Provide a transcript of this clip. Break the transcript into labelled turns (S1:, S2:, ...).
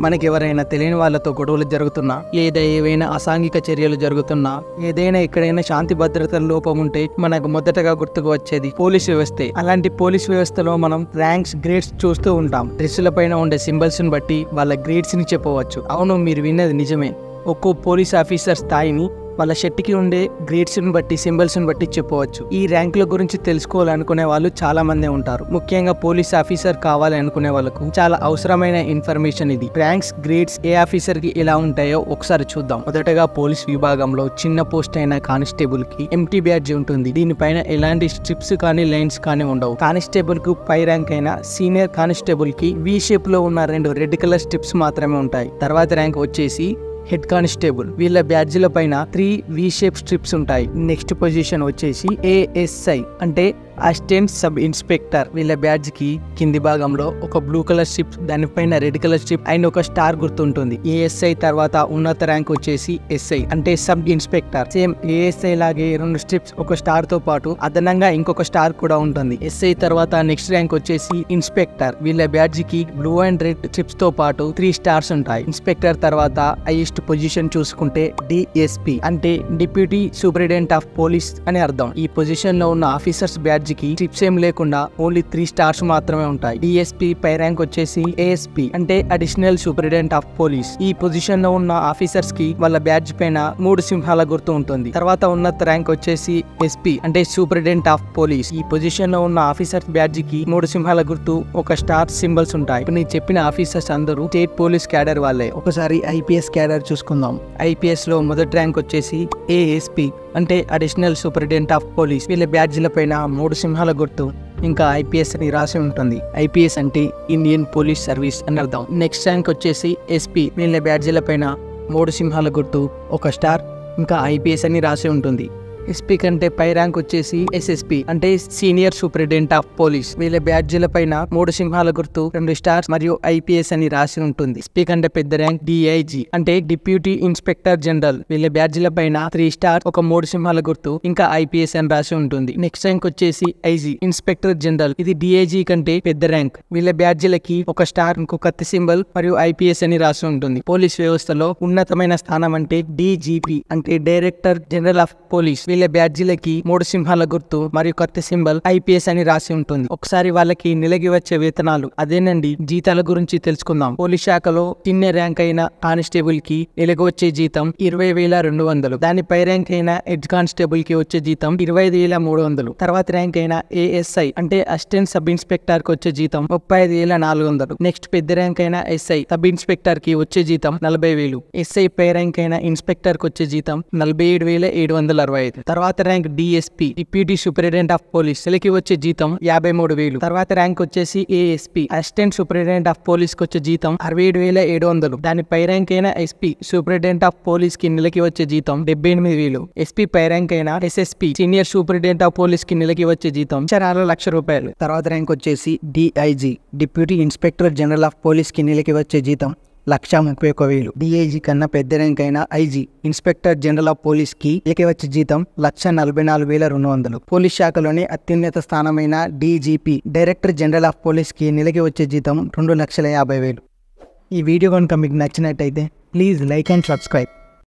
S1: మనకి ఎవరైనా తెలియని వాళ్ళతో గొడవలు జరుగుతున్నా, లేదా ఏవైనా అసాంఘిక చర్యలు జరుగుతున్నా, ఏదైనా ఎక్కడైనా శాంతి భద్రతల లోపం ఉంటే మనకు మొదటగా గుర్తుకు వచ్చేది పోలీస్ వ్యవస్థే. అలాంటి పోలీస్ వ్యవస్థలో మనం ర్యాంక్స్, గ్రేడ్స్ చూస్తూ ఉంటాం. డ్రెస్సుల పైన ఉండే సింబల్స్ ని బట్టి వాళ్ళ గ్రేడ్స్ ని చెప్పవచ్చు. అవును, మీరు విన్నది నిజమే. ఒక్కో పోలీస్ ఆఫీసర్ స్థాయిని వాళ్ళ షర్ట్కి ఉండే గ్రేడ్స్ని బట్టి, సింబల్స్ని బట్టి చెప్పవచ్చు. ఈ ర్యాంకుల గురించి తెలుసుకోవాలనుకునే వాళ్ళు చాలా మంది ఉంటారు. ముఖ్యంగా పోలీస్ ఆఫీసర్ కావాలి అనుకునే వాళ్ళకు చాలా అవసరమైన ఇన్ఫర్మేషన్ ఇది. ర్యాంక్స్, గ్రేడ్స్ ఏ ఆఫీసర్ కి ఎలా ఉంటాయో ఒకసారి చూద్దాం. మొదటగా పోలీస్ విభాగంలో చిన్న పోస్ట్ అయిన కానిస్టేబుల్ కి ఎంటీ బ్యాడ్జ్ ఉంటుంది. దీనిపైన ఎలాంటి స్ట్రిప్స్ కానీ లైన్స్ కానీ ఉండవు. కానిస్టేబుల్ కు పై ర్యాంక్ అయిన సీనియర్ కానిస్టేబుల్ కి వి షేప్ లో ఉన్న 2 రెడ్ కలర్ స్ట్రిప్స్ మాత్రమే ఉంటాయి. తర్వాత ర్యాంక్ వచ్చేసి హెడ్ కానిస్టేబుల్. వీళ్ళ బ్యాడ్జ్ల పైన 3 వి షేప్ స్ట్రిప్స్ ఉంటాయి. నెక్స్ట్ పొజిషన్ వచ్చేసి ఏఎస్ఐ అంటే అసిస్టెంట్ సబ్ ఇన్స్పెక్టర్. వీళ్ళ బ్యాడ్జ్ కి కింది భాగంలో ఒక బ్లూ కలర్ స్ట్రిప్, దానిపైన రెడ్ కలర్ స్ట్రిప్ అండ్ ఒక స్టార్ గుర్తుంటుంది. ఏఎస్ఐ తర్వాత ఉన్నత ర్యాంక్ వచ్చేసి ఎస్ఐ అంటే సబ్ ఇన్స్పెక్టర్. సేమ్ ఏఎస్ఐ లాగే 2 స్ట్రిప్స్, ఒక స్టార్ తో పాటు అదనంగా ఇంకొక స్టార్ కూడా ఉంటుంది. ఎస్ఐ తర్వాత నెక్స్ట్ ర్యాంక్ వచ్చేసి ఇన్స్పెక్టర్. వీళ్ళ బ్యాడ్జ్ కి బ్లూ అండ్ రెడ్ స్ట్రిప్స్ తో పాటు 3 స్టార్స్ ఉంటాయి. ఇన్స్పెక్టర్ తర్వాత హైయెస్ట్ పొజిషన్ చూసుకుంటే డిఎస్పి అంటే డిప్యూటీ సూపరింటెండెంట్ ఆఫ్ పోలీస్ అని అర్థం. ఈ పొజిషన్ లో ఉన్న ఆఫీసర్స్ బ్యాడ్జ్ కి స్ట్రిప్స్ ఏం లేకుండా ఓన్లీ 3 స్టార్స్ మాత్రమే ఉంటాయి. డిఎస్పి పై ర్యాంక్ వచ్చేసి ఏఎస్పి అంటే అడిషనల్ సూపరింటెండెంట్ ఆఫ్ పోలీస్. ఈ పొజిషన్ లో ఉన్న ఆఫీసర్స్ కి వాళ్ళ బ్యాడ్జ్ పైన 3 సింహాల గుర్తు ఉంటుంది. తర్వాత ఉన్నత ర్యాంక్ వచ్చేసి ఎస్పీ అంటే సూపరింటెండెంట్ ఆఫ్ పోలీస్. ఈ పొజిషన్ లో ఉన్న ఆఫీసర్స్ బ్యాడ్జ్ కి 3 సింహాల గుర్తు, ఒక స్టార్ సింబల్స్ ఉంటాయి. ఇప్పుడు నేను చెప్పిన ఆఫీసర్స్ అందరూ స్టేట్ పోలీస్ క్యాడర్ వాళ్ళే. ఒకసారి ఐపీఎస్ క్యాడర్ చూసుకుందాం. ఐపీఎస్ లో మొదటి ర్యాంక్ వచ్చేసి ఏఎస్పీ అంటే అడిషనల్ సూపరింటెండెంట్ ఆఫ్ పోలీస్. వీళ్ళ బ్యాడ్జ్ల పైన 3 సింహాల గుర్తు ఇంకా ఐపీఎస్ అని రాసి ఉంటుంది. ఐపీఎస్ అంటే ఇండియన్ పోలీస్ సర్వీస్ అని అర్థం. నెక్స్ట్ ర్యాంక్ వచ్చేసి ఎస్పీ. వీళ్ళ బ్యాడ్జ్ల పైన 3 సింహాల గుర్తు, ఒక స్టార్ ఇంకా ఐపీఎస్ అని రాసి ఉంటుంది. ఎస్పీ కంటే పై ర్యాంక్ వచ్చేసి ఎస్ఎస్పీ అంటే సీనియర్ సూపరింటెండెంట్ ఆఫ్ పోలీస్. వీళ్ళ బ్యాడ్జ్ల పైన 3 సింహాల గుర్తు, 2 స్టార్స్ మరియు ఐపీఎస్ అని రాసి ఉంటుంది. ఎస్పీ కంటే పెద్ద ర్యాంక్ డిఐజీ అంటే డిప్యూటీ ఇన్స్పెక్టర్ జనరల్. వీళ్ళ బ్యాడ్జ్ల పైన 3 స్టార్స్, ఒక 3 సింహాల గుర్తు ఇంకా ఐపీఎస్ అని రాసి ఉంటుంది. నెక్స్ట్ ర్యాంక్ వచ్చేసి ఐజీ ఇన్స్పెక్టర్ జనరల్. ఇది డిఐజీ కంటే పెద్ద ర్యాంక్. వీళ్ళ బ్యాడ్జ్లకి ఒక స్టార్, ఇంకో కత్తి సింబల్ మరియు ఐపీఎస్ అని రాసి ఉంటుంది. పోలీస్ వ్యవస్థలో ఉన్నతమైన స్థానం అంటే డీజీపీ అంటే డైరెక్టర్ జనరల్ ఆఫ్ పోలీస్. వీళ్ళ బ్యాడ్జీలకి 3 సింహాల గుర్తు మరియు కత్తి సింబల్ ఐపీఎస్ అని రాసి ఉంటుంది. ఒకసారి వాళ్ళకి నెలకి వచ్చే వేతనాలు, అదేనండి జీతాల గురించి తెలుసుకుందాం. పోలీస్ శాఖలో చిన్న ర్యాంక్ అయిన కానిస్టేబుల్ కి నెలకు వచ్చే జీతం 20,200. దాని పై ర్యాంక్ అయిన హెడ్ కానిస్టేబుల్ కి వచ్చే జీతం 25,300. తర్వాత ర్యాంక్ అయిన ఏఎస్ఐ అంటే అసిస్టెంట్ సబ్ ఇన్స్పెక్టర్ కి వచ్చే జీతం 35,400. నెక్స్ట్ పెద్ద ర్యాంక్ అయిన ఎస్ఐ సబ్ ఇన్స్పెక్టర్ కి వచ్చే జీతం 40,000. ఎస్ఐ పై ర్యాంక్ అయిన ఇన్స్పెక్టర్ కి వచ్చే జీతం 47,765. తర్వాత rank DSP deputy superintendent of police. నెలకి వచ్చే జీతం 53,000. తర్వాత ర్యాంక్ వచ్చేసి ASP assistant superintendent of police కి వచ్చే జీతం 67,700. దాని పై ర్యాంక్ అయిన ఎస్పీ సూపరింటెండెంట్ ఆఫ్ పోలీస్ కి నెలకి వచ్చే జీతం 78,000. ఎస్పీ పై ర్యాంక్ అయిన SSP senior superintendent of police కి నెలకి వచ్చే జీతం 1,00,000 రూపాయలు. తర్వాత ర్యాంక్ వచ్చేసి DIG deputy inspector general of police కి నెలకి వచ్చే జీతం 1,31,000. డిఐజీ కన్నా పెద్ద ర్యాంక్ అయిన IG inspector general of police కి నెలకి వచ్చే జీతం 1,44,200. పోలీస్ శాఖలోని అత్యున్నత స్థానమైన DGP director general of police కి నెలకి వచ్చే జీతం 2,50,000. ఈ వీడియో కనుక మీకు నచ్చినట్టయితే ప్లీజ్ లైక్ అండ్ సబ్స్క్రైబ్.